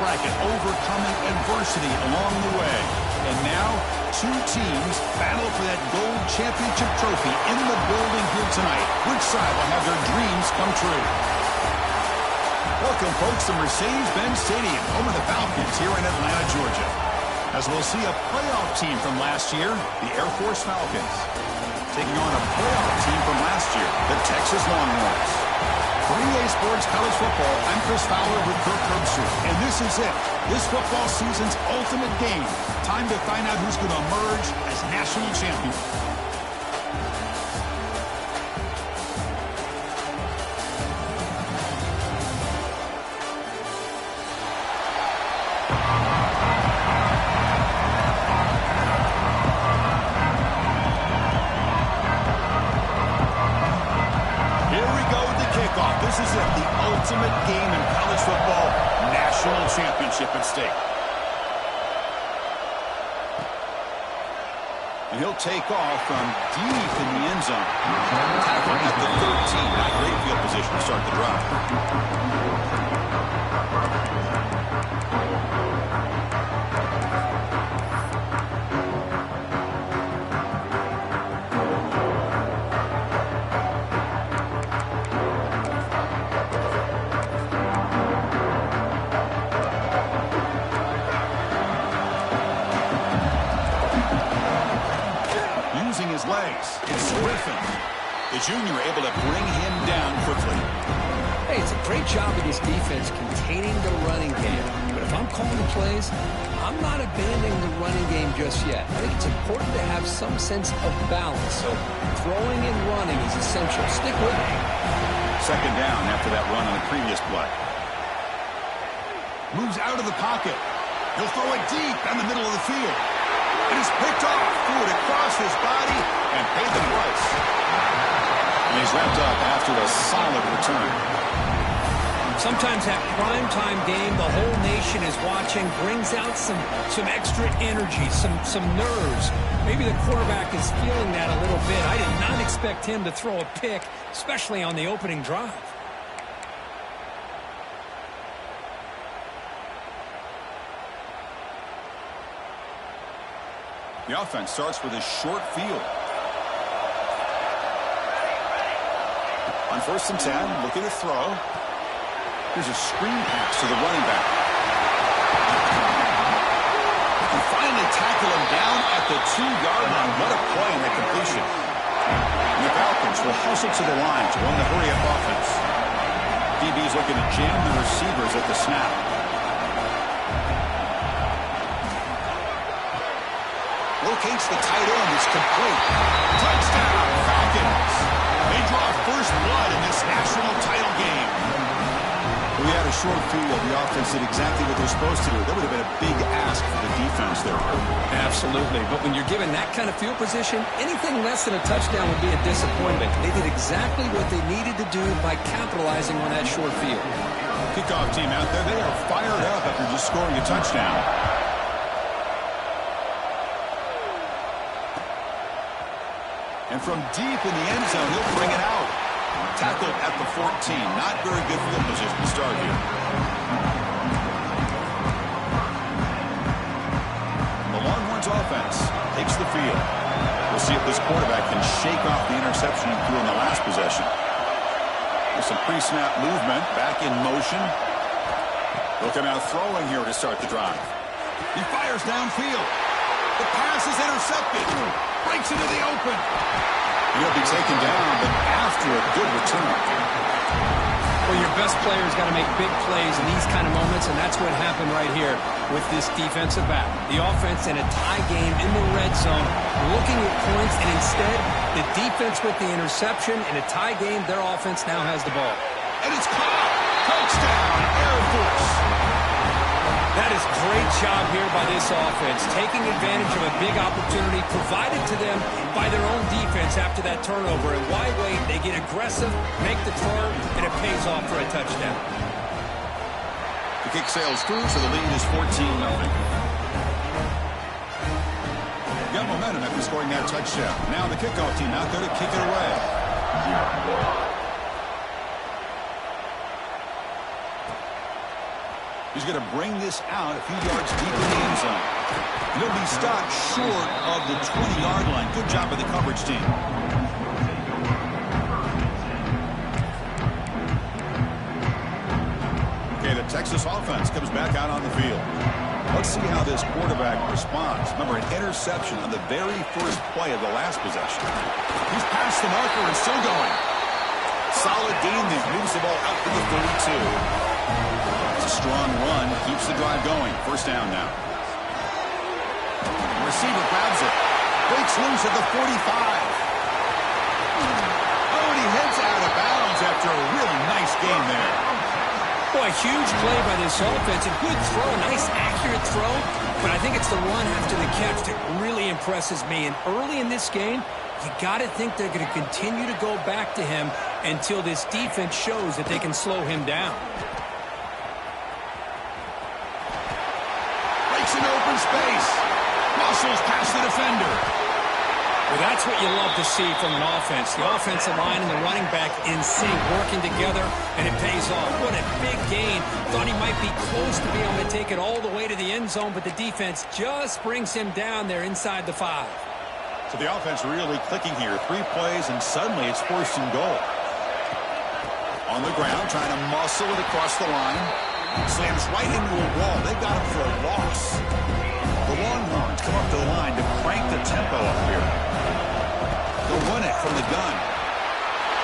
bracket, overcoming adversity along the way. And now, two teams battle for that gold championship trophy in the building here tonight. Which side will have their dreams come true? Welcome, folks, to Mercedes-Benz Stadium, home of the Falcons here in Atlanta, Georgia. As we'll see a playoff team from last year, the Air Force Falcons, taking on a playoff team from last year, the Texas Longhorns. For EA Sports College Football, I'm Chris Fowler with Kirk Herbstreit, and this is it. This football season's ultimate game. Time to find out who's going to emerge as national champion. This is it, the ultimate game in college football, national championship at stake. And he'll take off from deep in the end zone. Tackle at the 13. Not great field position to start the drive. His legs. It's Griffin. The junior able to bring him down quickly. Hey, it's a great job of this defense containing the running game. But if I'm calling the plays, I'm not abandoning the running game just yet. I think it's important to have some sense of balance. So throwing and running is essential. Stick with it. Second down after that run on the previous play. Moves out of the pocket. He'll throw it deep down the middle of the field. It is picked off, threw it across his body, and paid the price. And he's wrapped up after a solid return. Sometimes that primetime game, the whole nation is watching, brings out some extra energy, some nerves. Maybe the quarterback is feeling that a little bit. I did not expect him to throw a pick, especially on the opening drive. The offense starts with a short field. On 1st and 10, looking to throw. Here's a screen pass to the running back. And finally tackle him down at the 2-yard line. What a play in that completion. And the Falcons will hustle to the line to run the hurry-up offense. DB's looking to jam the receivers at the snap. Locates the tight end. It's complete. Touchdown, Falcons. They draw first blood in this national title game. We had a short field. The offense did exactly what they're supposed to do. That would have been a big ask for the defense there. Absolutely. But when you're given that kind of field position, anything less than a touchdown would be a disappointment. They did exactly what they needed to do by capitalizing on that short field. Kickoff team out there. They are fired up after just scoring a touchdown. And from deep in the end zone, he'll bring it out. Tackled at the 14. Not very good field position to start here. The Longhorns offense takes the field. We'll see if this quarterback can shake off the interception he threw in the last possession. With some pre-snap movement, back in motion. He'll come out throwing here to start the drive. He fires downfield. The pass is intercepted. Breaks into the open. He'll be taken down, but after a good return. Well, your best player's got to make big plays in these kind of moments, and that's what happened right here with this defensive back. The offense in a tie game in the red zone, looking at points, and instead, the defense with the interception. In a tie game, their offense now has the ball. And it's caught. Touchdown, Air Force. That is great job here by this offense, taking advantage of a big opportunity provided to them by their own defense after that turnover. And why wait? They get aggressive, make the turn, and it pays off for a touchdown. The kick sails through, so the lead is 14-0. Got momentum after scoring that touchdown. Now the kickoff team out there to kick it away. He's going to bring this out a few yards deep in the end zone. He'll be stopped short of the 20-yard line. Good job by the coverage team. Okay, the Texas offense comes back out on the field. Let's see how this quarterback responds. Remember, an interception on the very first play of the last possession. He's past the marker and still going. Solid gain there. Moves the ball out to the 32. It's a strong run. Keeps the drive going. First down now. The receiver grabs it. Breaks loose at the 45. Oh, and he heads out of bounds after a really nice game there. Boy, huge play by this offense. A good throw, nice accurate throw. But I think it's the run after the catch that really impresses me. And early in this game, you got to think they're going to continue to go back to him until this defense shows that they can slow him down. Breaks an open space. Muscles past the defender. Well, that's what you love to see from an offense. The offensive line and the running back in sync, working together, and it pays off. What a big gain. Thought he might be close to being able to take it all the way to the end zone, but the defense just brings him down there inside the 5. So the offense really clicking here. 3 plays, and suddenly it's 1st and goal. On the ground, trying to muscle it across the line. Slams right into a wall. They've got him for a loss. The Longhorns come up to the line to crank the tempo up here. They'll run it from the gun.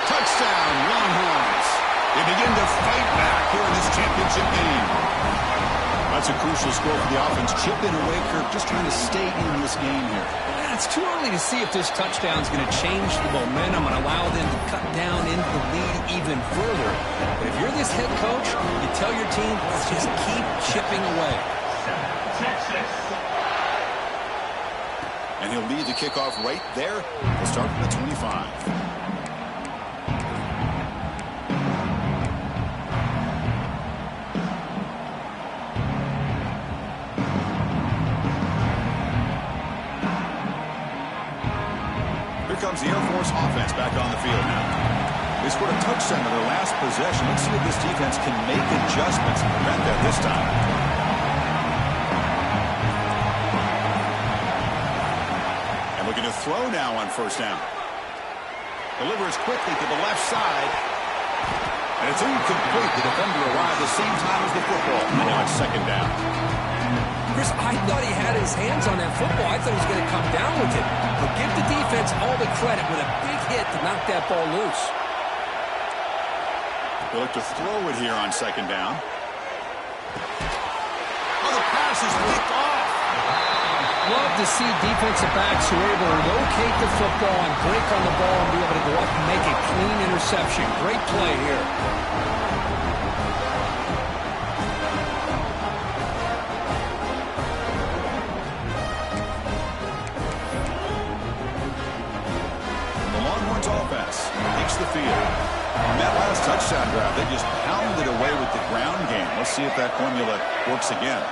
Touchdown, Longhorns. They begin to fight back here in this championship game. That's a crucial score for the offense. Chip in away curve, just trying to stay in this game here. Yeah, it's too early to see if this touchdown is going to change the momentum and allow them to cut down into the lead even further. But if you're this head coach, you tell your team, let's just keep chipping away. And he'll lead the kickoff right there. We'll start from the 25. Here comes the Air Force offense back on the field now. They scored a touchdown in their last possession. Let's see if this defense can make adjustments and prevent that this time. Looking to throw now on 1st down. Delivers quickly to the left side. And it's incomplete. The defender arrived the same time as the football. And now it's 2nd down. Chris, I thought he had his hands on that football. I thought he was going to come down with it. But give the defense all the credit with a big hit to knock that ball loose. They look to throw it here on 2nd down. Oh, the pass is picked off. Love to see defensive backs who are able to locate the football and break on the ball and be able to go up and make a clean interception. Great play here. The Longhorns offense takes the field. On that last touchdown drive, they just pounded away with the ground game. Let's see if that formula works again.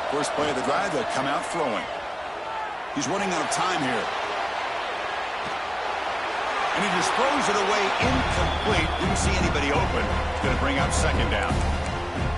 First play of the drive, they'll come out throwing. He's running out of time here. And he just throws it away incomplete. Didn't see anybody open. It's going to bring up 2nd down.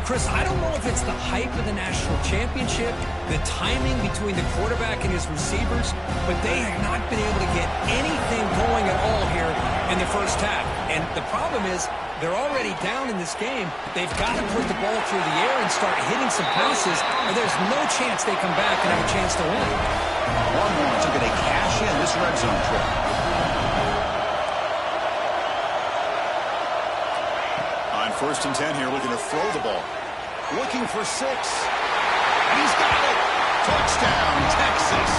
Chris, I don't know if it's the hype of the national championship, the timing between the quarterback and his receivers, but they have not been able to get anything going at all here in the first half. And the problem is, they're already down in this game. They've got to put the ball through the air and start hitting some passes, or there's no chance they come back and have a chance to win. Longhorns are going to cash in this red zone trip. On 1st and 10 here, looking to throw the ball. Looking for 6. And he's got it. Touchdown, Texas.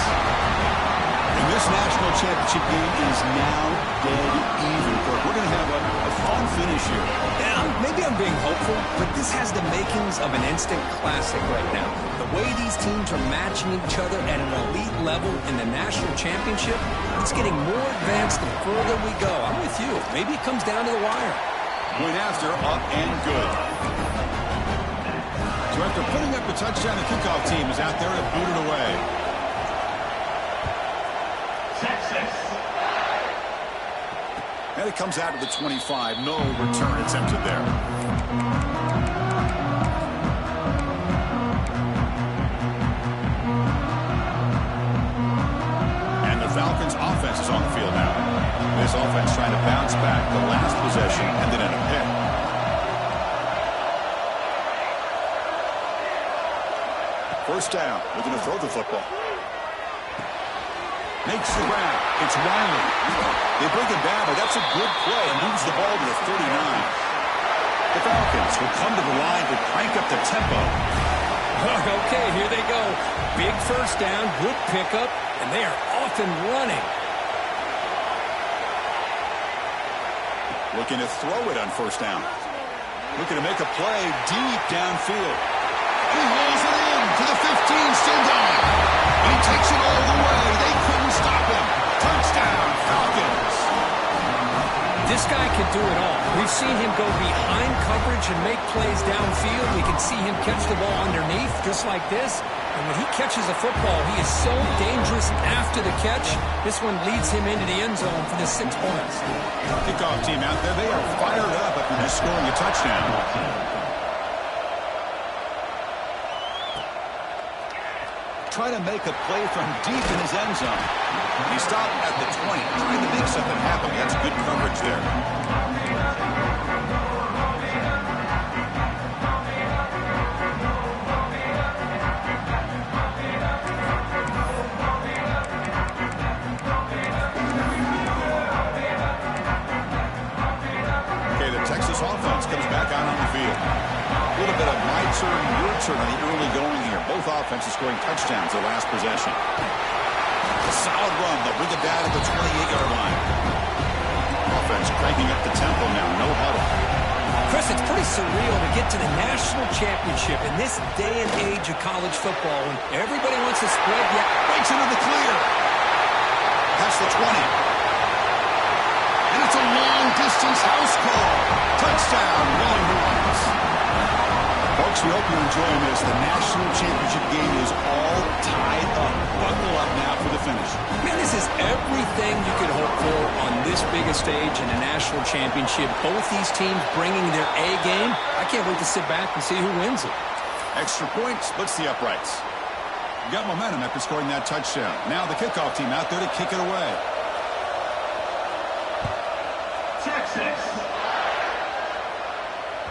And this national championship game is now dead even. We're going to have a fun finish here. Yeah, maybe I'm being hopeful, but this has the makings of an instant classic right now. The way these teams are matching each other at an elite level in the national championship, it's getting more advanced the further we go. I'm with you. Maybe it comes down to the wire. Point after, up and good. So after putting up the touchdown, the kickoff team is out there to boot it away. Texas. And it comes out to the 25. No return attempted there. First down. Looking to throw the football. Makes the grab. It's Riley. They bring him down, but that's a good play. Moves the ball to the 39. The Falcons will come to the line to crank up the tempo. Okay, here they go. Big first down, good pickup, and they are off and running. Looking to throw it on first down. Looking to make a play deep downfield. He hauls it in to the 15, still going. He takes it all the way. They couldn't stop him. Touchdown, Falcons. This guy can do it all. We've seen him go behind coverage and make plays downfield. We can see him catch the ball underneath, just like this. And when he catches a football, he is so dangerous after the catch. This one leads him into the end zone for the 6 points. Kickoff team out there, they are fired up after just scoring a touchdown. Try to make a play from deep in his end zone. He stopped at the 20, trying to make something happen. That's good coverage there. Okay, the Texas offense comes back out on the field. A little bit of my turn, your turn on the early going here. Both offenses scoring touchdowns their last possession. A solid run. They'll bring it down to the 28-yard line. Offense cranking up the tempo now. No huddle. Chris, it's pretty surreal to get to the national championship in this day and age of college football when everybody wants to spread. Yet breaks into the clear. That's the 20. And it's a long-distance house call. Touchdown, Longhorns. Folks, we hope you're enjoying this. The national championship game is all tied up. Buckle up now for the finish. Man, this is everything you could hope for on this biggest stage in a national championship. Both these teams bringing their A game. I can't wait to sit back and see who wins it. Extra point splits the uprights. Got momentum after scoring that touchdown. Now the kickoff team out there to kick it away. Texas.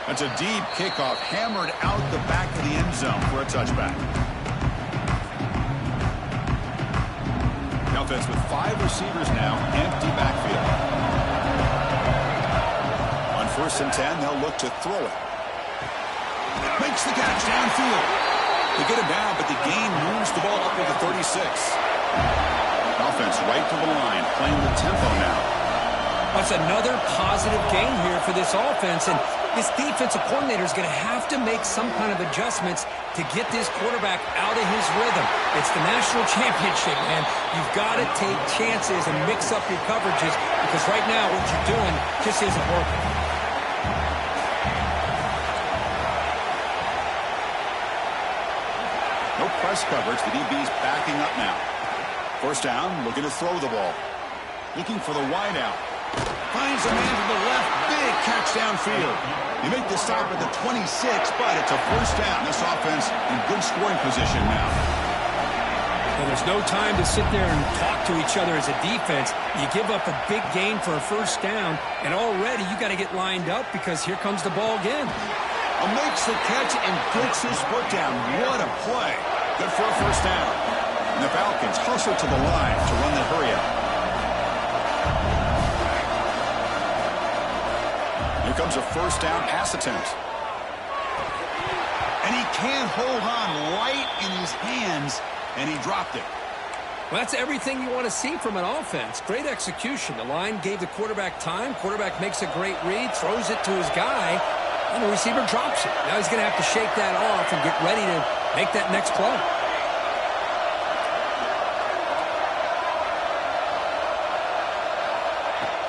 That's a deep kickoff, hammered out the back of the end zone for a touchback. The offense with 5 receivers now, empty backfield. On 1st and 10, they'll look to throw it. Makes the catch downfield. They get him down, but the gain moves the ball up to the 36. Offense right to the line, playing the tempo now. That's another positive gain here for this offense, and this defensive coordinator is going to have to make some kind of adjustments to get this quarterback out of his rhythm. It's the national championship, man. You've got to take chances and mix up your coverages because right now what you're doing just isn't working. No press coverage. The DB's backing up now. 1st down, looking to throw the ball. Looking for the wideout. Finds a man to the left. Big catch downfield. You make the stop at the 26, but it's a 1st down. This offense in good scoring position now. Well, there's no time to sit there and talk to each other as a defense. You give up a big gain for a 1st down, and already you got to get lined up because here comes the ball again. Makes the catch and gets his foot down. What a play. Good for a 1st down. And the Falcons hustle to the line to run the hurry up. Here comes a 1st down pass attempt. And he can't hold on, light in his hands, and he dropped it. Well, that's everything you want to see from an offense. Great execution. The line gave the quarterback time. Quarterback makes a great read, throws it to his guy, and the receiver drops it. Now he's going to have to shake that off and get ready to make that next play.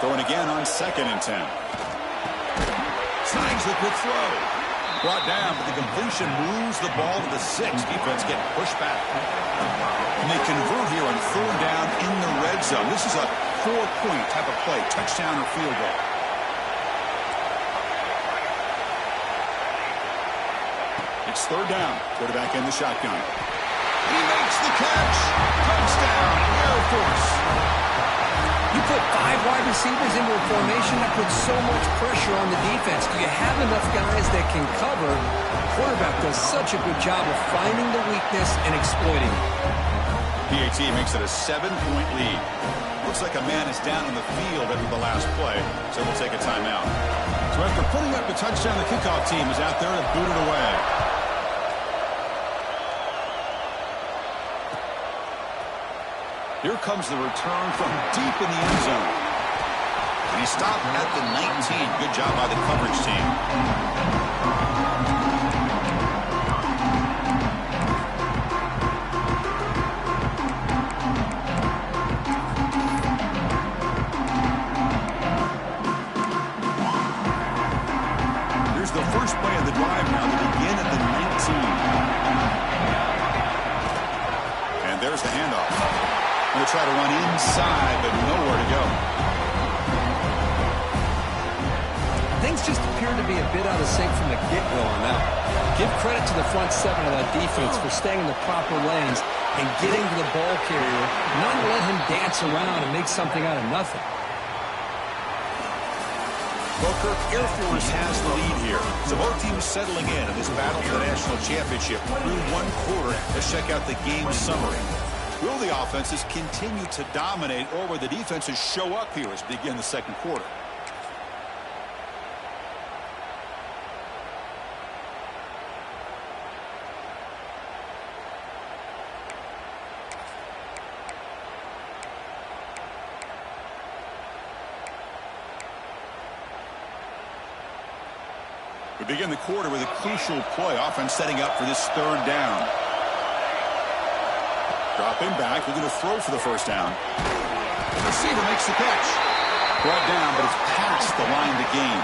Throwing again on 2nd and 10. Snags the quick throw. Brought down, but the completion moves the ball to the 6. Defense getting pushed back. And they convert here on 3rd down in the red zone. This is a 4-point type of play, touchdown or field goal. It's 3rd down. Quarterback in the shotgun. He makes the catch. Touchdown, Air Force. You put 5 wide receivers into a formation that puts so much pressure on the defense. Do you have enough guys that can cover? The quarterback does such a good job of finding the weakness and exploiting it. PAT makes it a 7-point lead. Looks like a man is down on the field after the last play, so we'll take a timeout. So after putting up the touchdown, the kickoff team is out there to boot it away. Here comes the return from deep in the end zone. And he stopped at the 19. Good job by the coverage team. Here's the first play of the drive now to begin at the 19. And there's the handoff. Going to try to run inside, but nowhere to go. Things just appear to be a bit out of sync from the get-go on that. Give credit to the front 7 of that defense for staying in the proper lanes and getting to the ball carrier, not let him dance around and make something out of nothing. Well, Kirk, Air Force has the lead here. So both teams settling in this battle for the national championship through one quarter. Let's check out the game summary. Will the offenses continue to dominate, or will the defenses show up here as we begin the second quarter? We begin the quarter with a crucial play. Offense setting up for this third down. Dropping back, looking to throw for the first down. The receiver makes the catch. Brought down, but it's past the line to gain.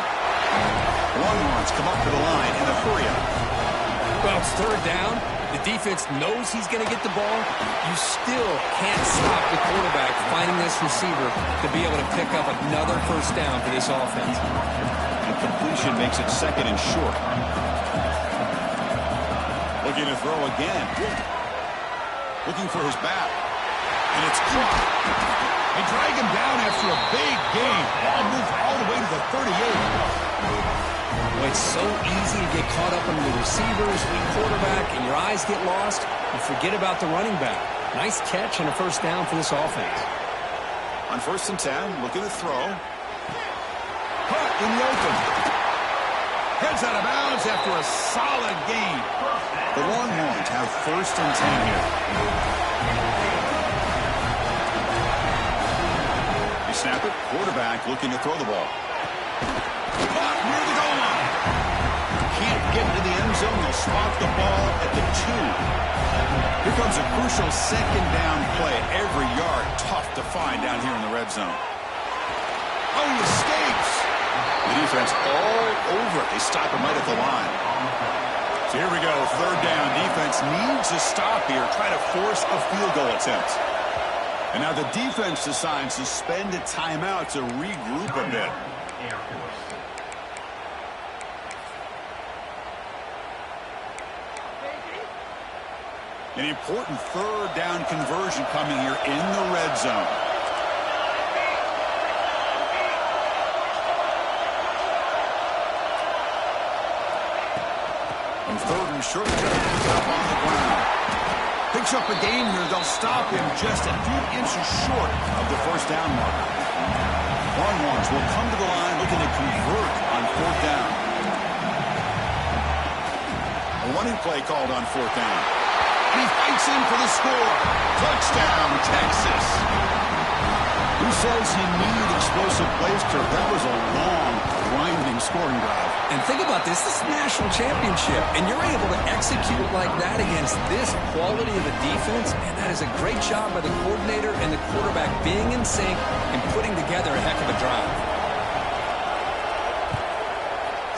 Longhorns come up to the line in a hurry-up. Well, it's third down. The defense knows he's going to get the ball. You still can't stop the quarterback finding this receiver to be able to pick up another first down for this offense. And completion makes it second and short. Looking to throw again. Looking for his back. And it's caught. They drag him down after a big gain. Ball moved all the way to the 38. Well, it's so easy to get caught up on the receivers, the quarterback, and your eyes get lost. You forget about the running back. Nice catch and a first down for this offense. On 1st and 10, looking to throw. Caught in the open. Heads out of bounds after a solid gain. The Longhorns have 1st and 10 here. They snap it. Quarterback looking to throw the ball. Caught near the goal line. Can't get to the end zone. They'll spot the ball at the 2. Here comes a crucial second down play. Every yard tough to find down here in the red zone. Oh, he escapes. The defense all over it. They stop him right at the line. So here we go, third down. Defense needs a stop here, try to force a field goal attempt. And now the defense decides to spend a timeout to regroup a bit. An important third down conversion coming here in the red zone. Third and short, up on the ground. Picks up a gain here. They'll stop him just a few inches short of the first down marker. Longhorns will come to the line looking to convert on 4th down. A running play called on 4th down. And he fights in for the score. Touchdown, Texas. Who says you need explosive plays, Kirk? That was a long, grinding scoring drive. And think about this. This is a national championship, and you're able to execute like that against this quality of a defense, and that is a great job by the coordinator and the quarterback being in sync and putting together a heck of a drive.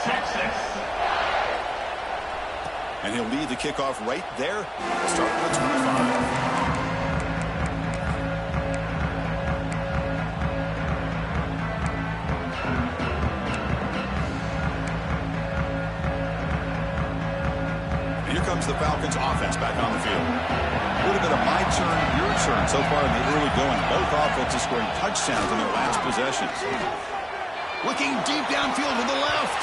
Texas. And he'll lead the kickoff right there. We'll start with the 25. Comes the Falcons offense back on the field. A little bit of my turn, your turn so far in the early going. Both offenses scoring touchdowns in their last possessions. Looking deep downfield to the left.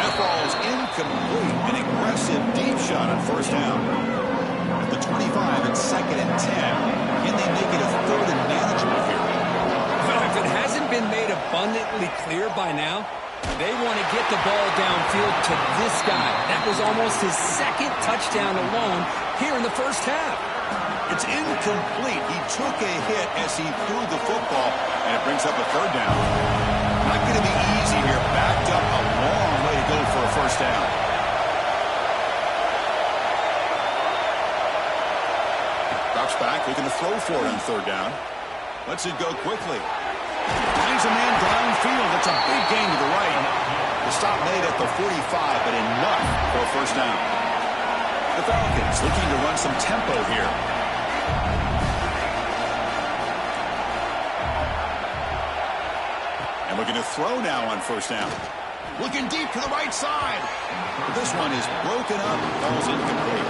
That ball is incomplete. An aggressive deep shot on first down. At the 25, it's 2nd and 10. Can they make it a 3rd and manageable here? Well, if it hasn't been made abundantly clear by now, they want to get the ball downfield to this guy. That was almost his 2nd touchdown alone here in the first half. It's incomplete. He took a hit as he threw the football, and it brings up a 3rd down. Not going to be easy here. Backed up a long way to go for a first down. Drops back, looking to throw for it on 3rd down. Lets it go quickly. Finds a man downfield. It's a big gain to the right. The stop made at the 45, but enough for a first down. The Falcons looking to run some tempo here. And looking to throw now on first down. Looking deep to the right side. This one is broken up. Ball's incomplete.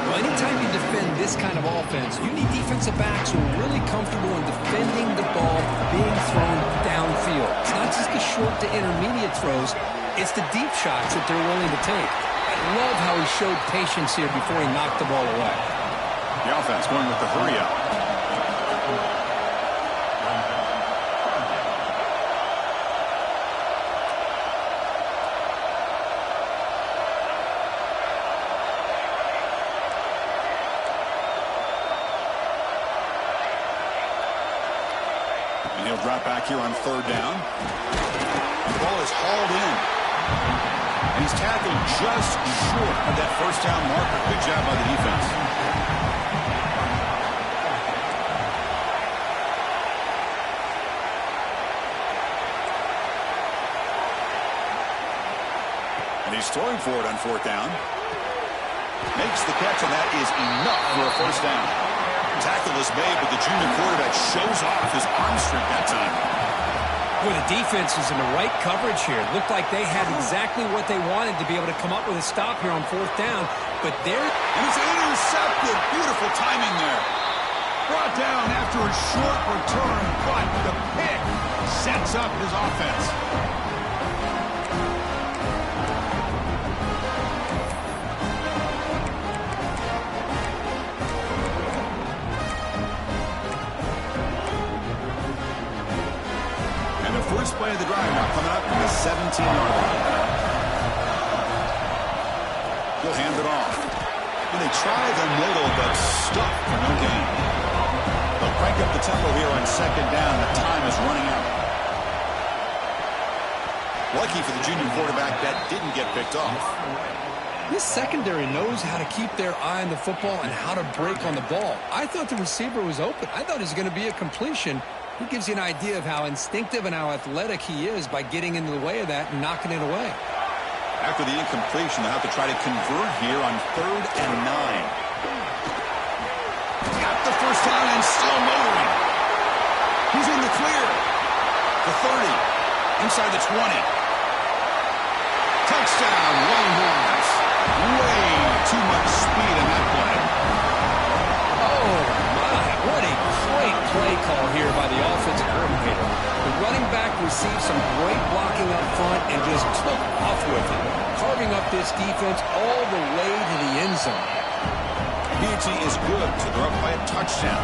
Well, anytime you defend this kind of offense, you need defensive backs who are really comfortable in defending the ball being thrown downfield. It's not just the short to intermediate throws. It's the deep shots that they're willing to take. I love how he showed patience here before he knocked the ball away. The offense going with the hurry up. And he'll drop back here on 3rd down. The ball is hauled in. And he's tackled just short of that first down marker. Good job by the defense. And he's throwing for it on 4th down. Makes the catch, and that is enough for a first down. Tackle is made, but the junior quarterback shows off his arm strength that time. Well, the defense is in the right coverage here. It looked like they had exactly what they wanted to be able to come up with a stop here on 4th down. But there... And it's intercepted. Beautiful timing there. Brought down after a short return, but the pick sets up his offense. First play of the drive now coming up from the 17-yard line. He'll hand it off. And they try the middle, but stuck for no gain. They'll crank up the tempo here on 2nd down. The time is running out. Lucky for the junior quarterback, that didn't get picked off. This secondary knows how to keep their eye on the football and how to break on the ball. I thought the receiver was open. I thought it was going to be a completion. He gives you an idea of how instinctive and how athletic he is by getting into the way of that and knocking it away. After the incompletion, they'll have to try to convert here on 3rd and 9. Got the first down and still motoring. He's in the clear. The 30. Inside the 20. Touchdown, Longhorns. Way too much speed in that play. Oh, my. What a great play call here by the offensive coordinator. The running back received some great blocking up front and just took off with it, carving up this defense all the way to the end zone. PG is good, so they're up by a touchdown,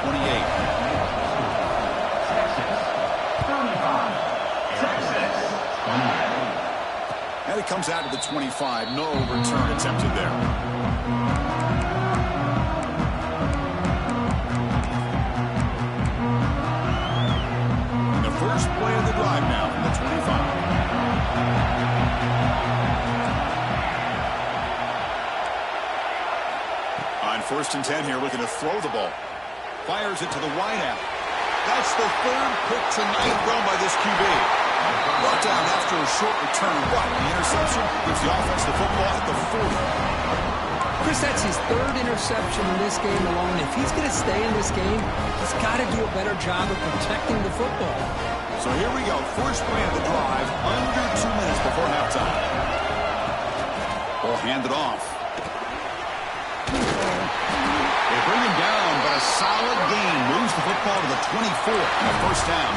35-28. And it comes out to the 25. No return attempted there. First play of the drive now from the 25. On 1st and 10 here, looking to throw the ball. Fires it to the wide out. That's the 3rd pick tonight thrown by this QB. Brought down after a short return, but the interception gives the offense the football at the 40. Chris, that's his 3rd interception in this game alone. If he's going to stay in this game, he's got to do a better job of protecting the football. So here we go. First play of the drive, under 2 minutes before halftime. Ball handed off. ball to the 24 and a first down.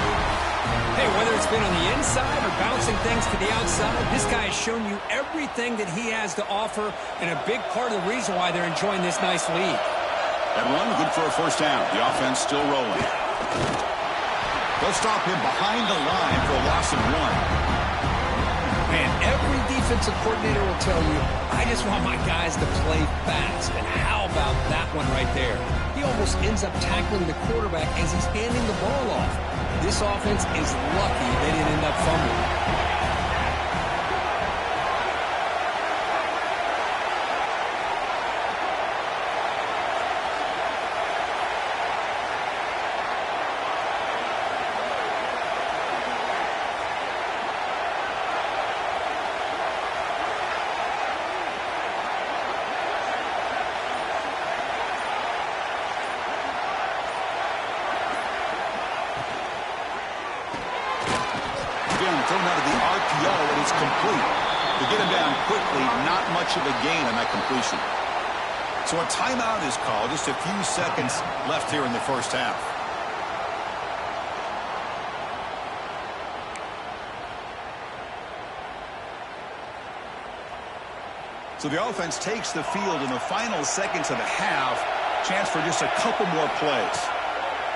Hey, whether it's been on the inside or bouncing things to the outside, this guy has shown you everything that he has to offer, and a big part of the reason why they're enjoying this nice lead. That run, good for a first down. The offense still rolling. They'll stop him behind the line for a loss of 1. Man, every defensive coordinator will tell you, I just want my guys to play fast. And how about that one right there? He almost ends up tackling the quarterback as he's handing the ball off. This offense is lucky they didn't end up fumbling. Thrown out of the RPO, and it's complete. To get him down quickly, not much of a gain on that completion. So a timeout is called. Just a few seconds left here in the first half. So the offense takes the field in the final seconds of the half. Chance for just a couple more plays.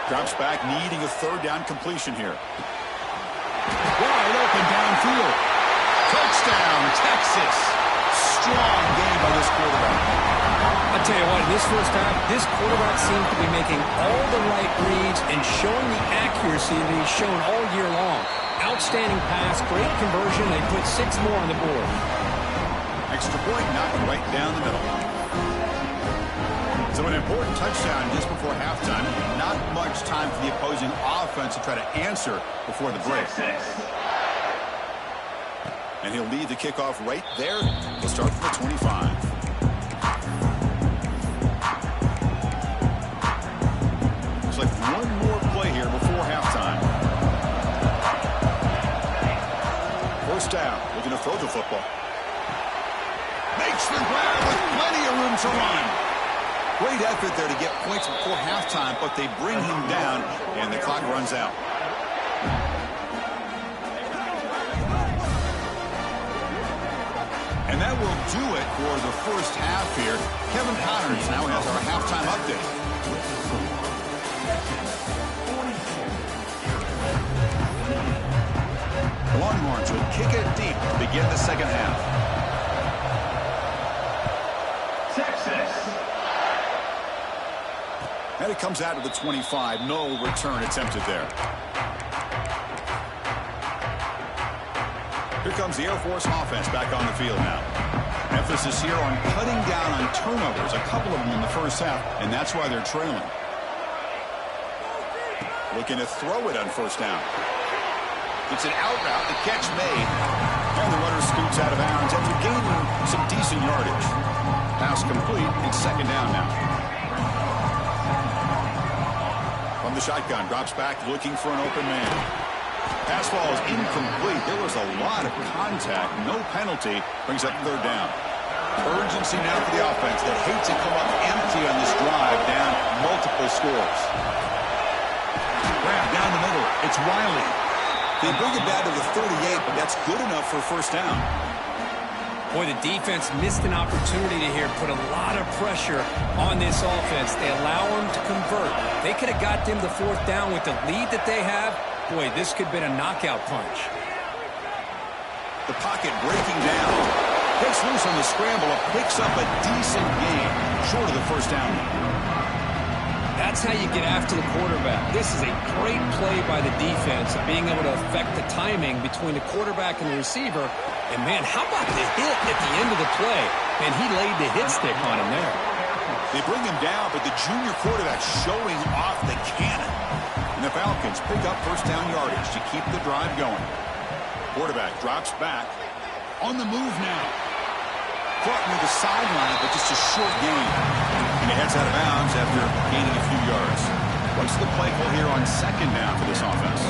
Drops back, needing a third down completion here. Wide open downfield. Touchdown, Texas. Strong game by this quarterback. I'll tell you what, in this first half, this quarterback seems to be making all the right reads and showing the accuracy that he's shown all year long. Outstanding pass, great conversion. They put 6 more on the board. Extra point knocked right down the middle. So an important touchdown just before halftime. Not much time for the opposing offense to try to answer before the break. And he'll lead the kickoff right there. He'll start from the 25. Looks like one more play here before halftime. First down, looking to throw the football. Makes the grab with plenty of room to run. Great effort there to get points before halftime, but they bring him down, and the clock runs out. And that will do it for the first half here. Kevin Connors now has our halftime update. The Longhorns will kick it deep to begin the second half. And it comes out to the 25. No return attempted there. Here comes the Air Force offense back on the field now. Emphasis here on cutting down on turnovers, a couple of them in the first half, and that's why they're trailing. Looking to throw it on first down. It's an out route, the catch made, and the runner scoots out of bounds after gaining some decent yardage. Pass complete, it's second down now. From the shotgun, drops back, looking for an open man. Pass ball is incomplete. There was a lot of contact. No penalty. Brings up third down. Urgency now for the offense that hates to come up empty on this drive, down multiple scores. Grab down the middle. It's Wiley. They bring it down to the 38, but that's good enough for a first down. Boy, the defense missed an opportunity to here put a lot of pressure on this offense. They allow them to convert. They could have got them the fourth down with the lead that they have. Boy, this could have been a knockout punch. The pocket breaking down. Takes loose on the scramble. Picks up a decent gain. Short of the first down. That's how you get after the quarterback. This is a great play by the defense of being able to affect the timing between the quarterback and the receiver. And, man, how about the hit at the end of the play? Man, he laid the hit stick on him there. They bring him down, but the junior quarterback showing off the cannon. And the Falcons pick up first down yardage to keep the drive going. Quarterback drops back. On the move now. Caught near the sideline, but just a short gain. And he heads out of bounds after gaining a few yards. What's the play call here on second down for this offense?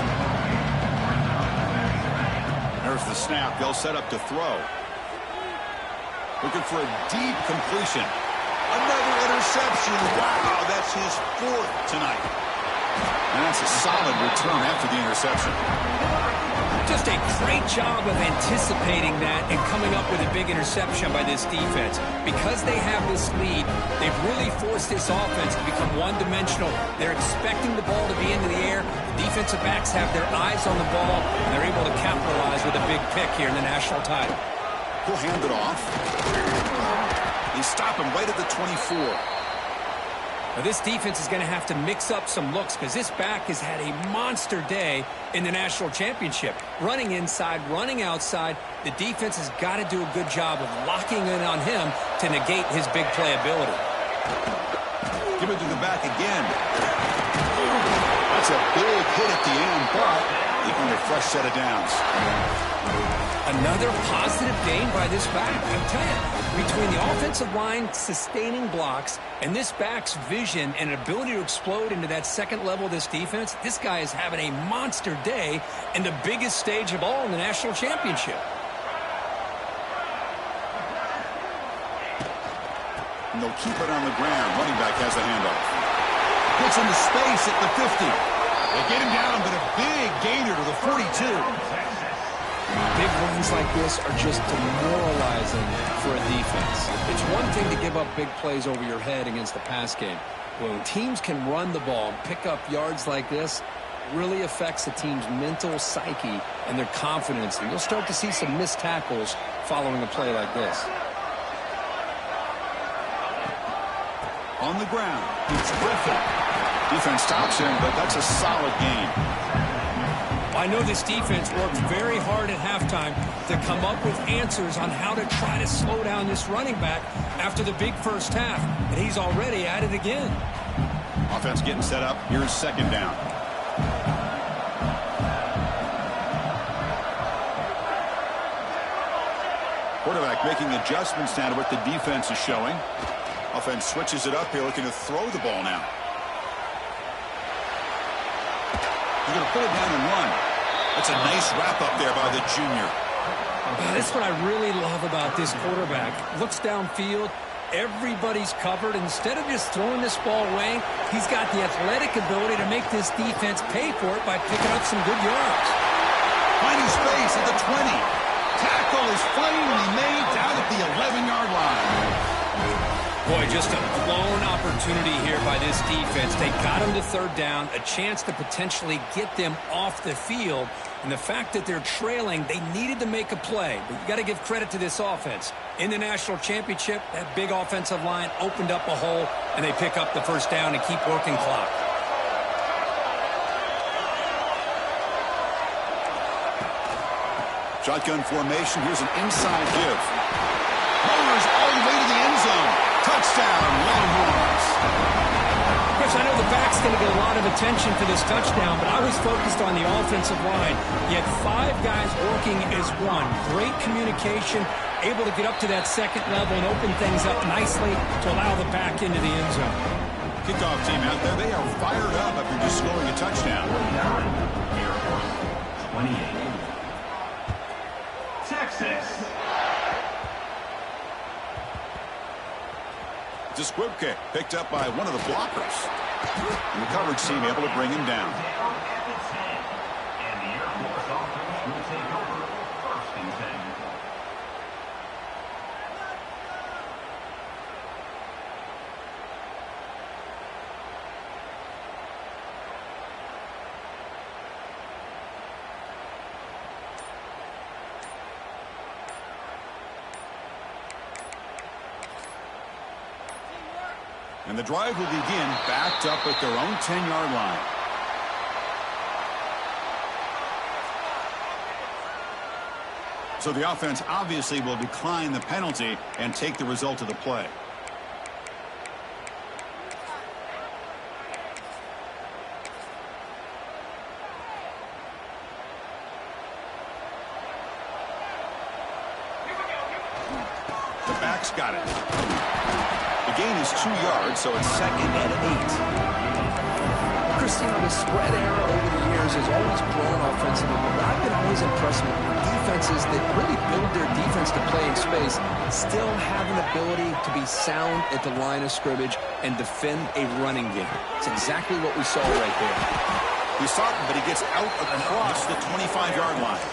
There's the snap. They'll set up to throw. Looking for a deep completion. Another interception. Wow, that's his fourth tonight. And that's a solid return after the interception. Just a great job of anticipating that and coming up with a big interception by this defense. Because they have this lead, they've really forced this offense to become one-dimensional. They're expecting the ball to be into the air. The defensive backs have their eyes on the ball, and they're able to capitalize with a big pick here in the national title. He'll hand it off. They stop him right at the 24. Now this defense is going to have to mix up some looks because this back has had a monster day in the national championship. Running inside, running outside. The defense has got to do a good job of locking in on him to negate his big play ability. Give it to the back again. That's a big hit at the end, but even a fresh set of downs. Another positive gain by this back. I tell you, between the offensive line sustaining blocks and this back's vision and ability to explode into that second level of this defense, this guy is having a monster day in the biggest stage of all in the national championship. And they'll keep it on the ground. Running back has the handoff. Gets into space at the 50. They get him down, but a big gainer to the 42. Big runs like this are just demoralizing for a defense. It's one thing to give up big plays over your head against the pass game. When teams can run the ball and pick up yards like this, it really affects the team's mental psyche and their confidence. And you'll start to see some missed tackles following a play like this. On the ground, it's Griffin. Defense stops him, but that's a solid gain. I know this defense worked very hard at halftime to come up with answers on how to try to slow down this running back after the big first half, and he's already at it again. Offense getting set up. Here's second down. Quarterback making adjustments now to what the defense is showing. Offense switches it up here, looking to throw the ball now. He's going to put it down and run. That's a nice wrap up there by the junior. That's what I really love about this quarterback. Looks downfield. Everybody's covered. Instead of just throwing this ball away, he's got the athletic ability to make this defense pay for it by picking up some good yards. Finding space at the 20. Tackle is finally made down at the 11-yard line. Boy, just a blown opportunity here by this defense. They got him to third down, a chance to potentially get them off the field. And the fact that they're trailing, they needed to make a play. But you got to give credit to this offense. In the national championship, that big offensive line opened up a hole, and they pick up the first down and keep working clock. Shotgun formation. Here's an inside give. Motors all the way to the end zone. Touchdown, Longhorns. Chris, I know the back's going to get a lot of attention for this touchdown, but I was focused on the offensive line. You had 5 guys working as one. Great communication, able to get up to that second level and open things up nicely to allow the back into the end zone. Kickoff team out there, they are fired up after just scoring a touchdown. 28. Texas. It's a squib kick picked up by one of the blockers. And the coverage team able to bring him down. And the Air Force offense will take over first and 10. And the drive will begin backed up at their own 10-yard line. So the offense obviously will decline the penalty and take the result of the play. The back's got it. The gain is 2 yards, so it's second and 8. Chris, the spread era over the years has always grown offensively, but I've been always impressed with defenses that really build their defense to play in space, still have an ability to be sound at the line of scrimmage and defend a running game. It's exactly what we saw right there. He's talking, but he gets out across the 25-yard line.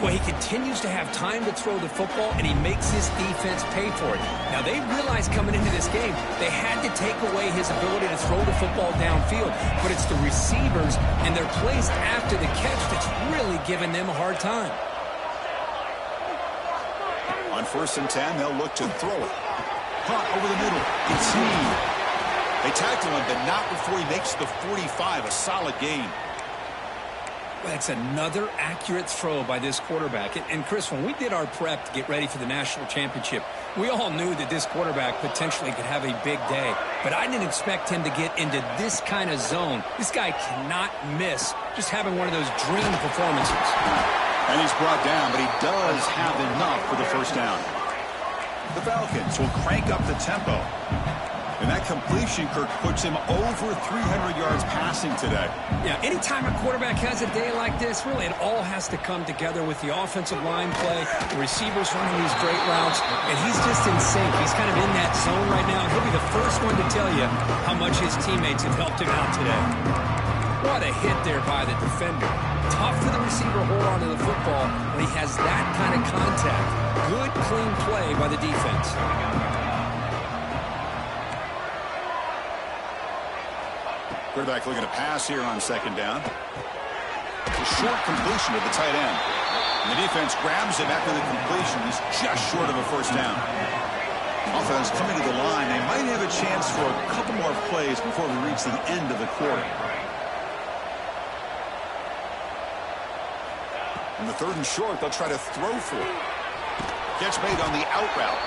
Well, he continues to have time to throw the football, and he makes his defense pay for it. Now, they realized coming into this game they had to take away his ability to throw the football downfield, but it's the receivers and their plays after the catch that's really giving them a hard time. On 1st and 10, they'll look to throw it. Caught over the middle. It's Snead. They tackle him, but not before he makes the 45, a solid gain. That's another accurate throw by this quarterback. And Chris, when we did our prep to get ready for the national championship, we all knew that this quarterback potentially could have a big day. But I didn't expect him to get into this kind of zone. This guy cannot miss just having one of those dream performances. And he's brought down, but he does have enough for the first down. The Falcons will crank up the tempo. And that completion, Kirk, puts him over 300 yards passing today. Yeah, anytime a quarterback has a day like this, really it all has to come together with the offensive line play, the receivers running these great routes, and he's just in sync. He's kind of in that zone right now, and he'll be the first one to tell you how much his teammates have helped him out today. What a hit there by the defender. Tough for the receiver to hold on to the football when he has that kind of contact. Good, clean play by the defense. Quarterback looking to pass here on 2nd down. A short completion to the tight end. And the defense grabs him after the completion. He's just short of a first down. Offense coming to the line. They might have a chance for a couple more plays before we reach the end of the quarter. On the 3rd and short, they'll try to throw for it. Catch made on the out route.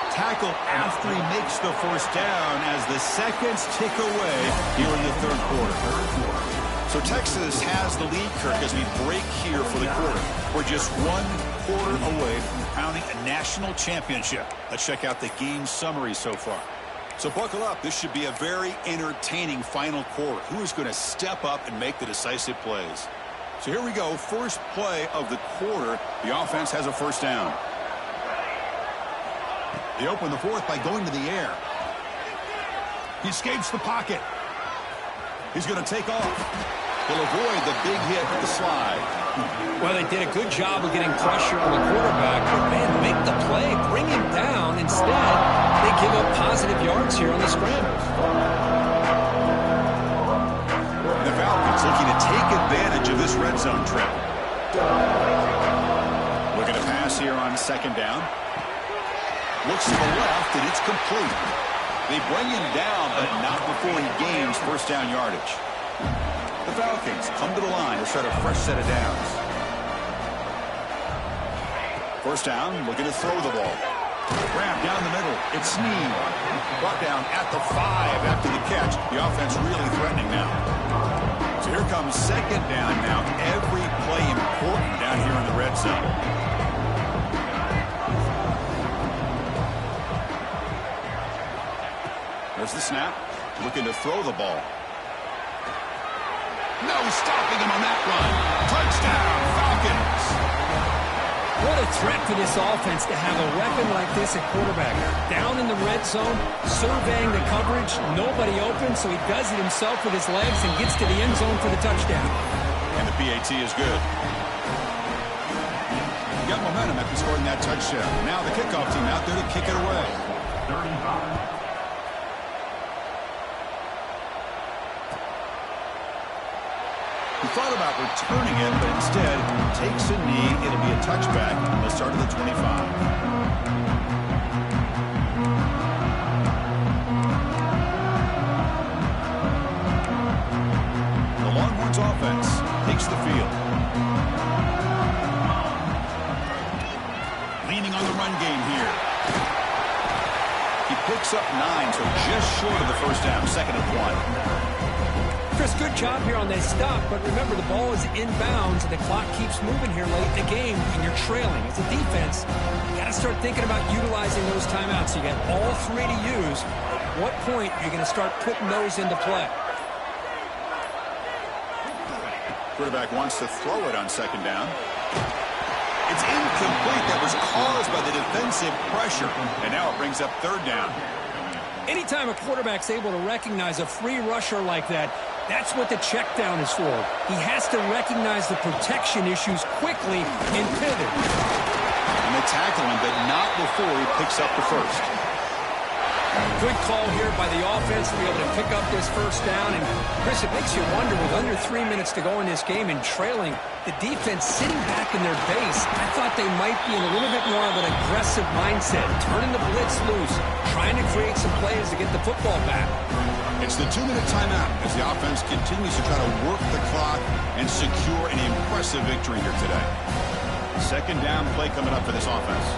Tackle after he makes the first down as the seconds tick away here in the 3rd quarter. So Texas has the lead, Kirk, as we break here for the quarter. We're just 1 quarter away from crowning a national championship. Let's check out the game summary so far. So buckle up. This should be a very entertaining final quarter. Who is going to step up and make the decisive plays? So here we go. First play of the quarter. The offense has a first down. They open the 4th by going to the air. He escapes the pocket. He's going to take off. He'll avoid the big hit with the slide. Well, they did a good job of getting pressure on the quarterback. But, man, make the play. Bring him down. Instead, they give up positive yards here on the scramble. And the Falcons looking to take advantage of this red zone trip. Looking to pass here on 2nd down. Looks to the left, and it's complete. They bring him down, but not before he gains first down yardage. The Falcons come to the line to start a fresh set of downs. First down, looking to throw the ball. Grab down the middle. It's Snead. Brought down at the 5 after the catch. The offense really threatening now. So here comes 2nd down now. Every play important down here in the red zone. There's the snap. Looking to throw the ball. No stopping him on that run. Touchdown, Falcons. What a threat for this offense to have a weapon like this at quarterback. Down in the red zone, surveying the coverage. Nobody open, so he does it himself with his legs and gets to the end zone for the touchdown. And the PAT is good. Got momentum after scoring that touchdown. Now the kickoff team out there to kick it away. 35. He thought about returning it, but instead takes a knee. It'll be a touchback on the start of the 25. The Longhorns offense takes the field. Leaning on the run game here. He picks up 9, so just short of the first down, 2nd and 1. Chris, good job here on that stop, but remember the ball is inbounds and the clock keeps moving here late in the game and you're trailing. As a defense, you got to start thinking about utilizing those timeouts. You got all 3 to use. At what point are you going to start putting those into play? Quarterback wants to throw it on second down. It's incomplete. That was caused by the defensive pressure. And now it brings up third down. Anytime a quarterback's able to recognize a free rusher like that, that's what the check down is for. He has to recognize the protection issues quickly and pivot. And they tackle him, but not before he picks up the first. Good call here by the offense to be able to pick up this first down. And, Chris, it makes you wonder, with under 3 minutes to go in this game and trailing, the defense sitting back in their base. I thought they might be in a little bit more of an aggressive mindset, turning the blitz loose, trying to create some plays to get the football back. It's the 2-minute timeout as the offense continues to try to work the clock and secure an impressive victory here today. Second down play coming up for this offense.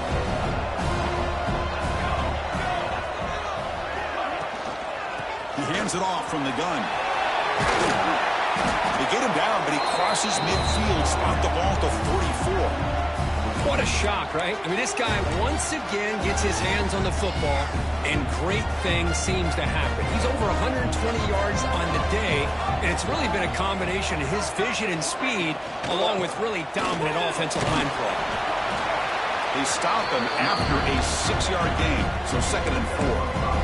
He hands it off from the gun. They get him down, but he crosses midfield, spot the ball to 44. What a shock, right? I mean, this guy once again gets his hands on the football, and great things seems to happen. He's over 120 yards on the day, and it's really been a combination of his vision and speed, along with really dominant offensive line play. They stop him after a 6-yard gain, so second and 4.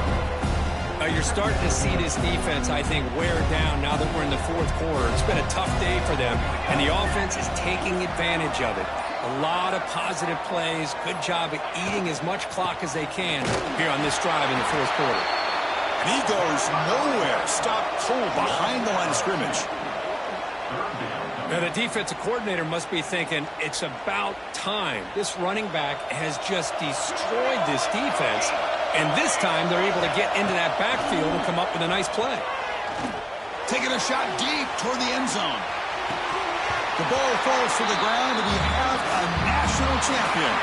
You're starting to see this defense, I think, wear down now that we're in the fourth quarter. It's been a tough day for them, and the offense is taking advantage of it. A lot of positive plays. Good job at eating as much clock as they can here on this drive in the fourth quarter. And he goes nowhere. Stop cold behind the line of scrimmage. Now, the defensive coordinator must be thinking, it's about time. This running back has just destroyed this defense. And this time, they're able to get into that backfield and come up with a nice play. Taking a shot deep toward the end zone. The ball falls to the ground, and we have a national champion.